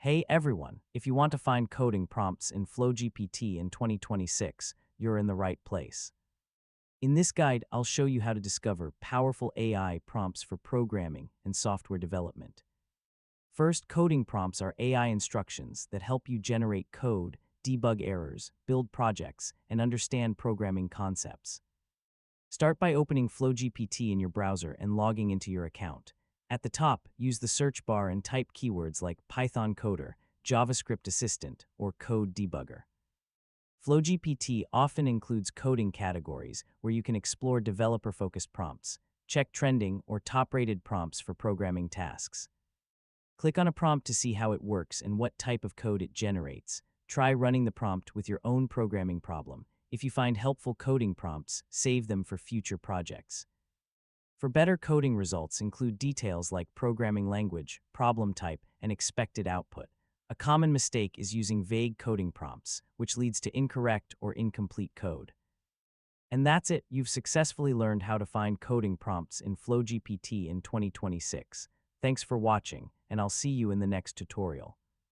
Hey everyone, if you want to find coding prompts in FlowGPT in 2026, you're in the right place. In this guide, I'll show you how to discover powerful AI prompts for programming and software development. First, coding prompts are AI instructions that help you generate code, debug errors, build projects, and understand programming concepts. Start by opening FlowGPT in your browser and logging into your account. At the top, use the search bar and type keywords like Python coder, JavaScript assistant, or code debugger. FlowGPT often includes coding categories where you can explore developer-focused prompts. Check trending or top-rated prompts for programming tasks. Click on a prompt to see how it works and what type of code it generates. Try running the prompt with your own programming problem. If you find helpful coding prompts, save them for future projects. For better coding results, include details like programming language, problem type, and expected output. A common mistake is using vague coding prompts, which leads to incorrect or incomplete code. And that's it, you've successfully learned how to find coding prompts in FlowGPT in 2026. Thanks for watching, and I'll see you in the next tutorial.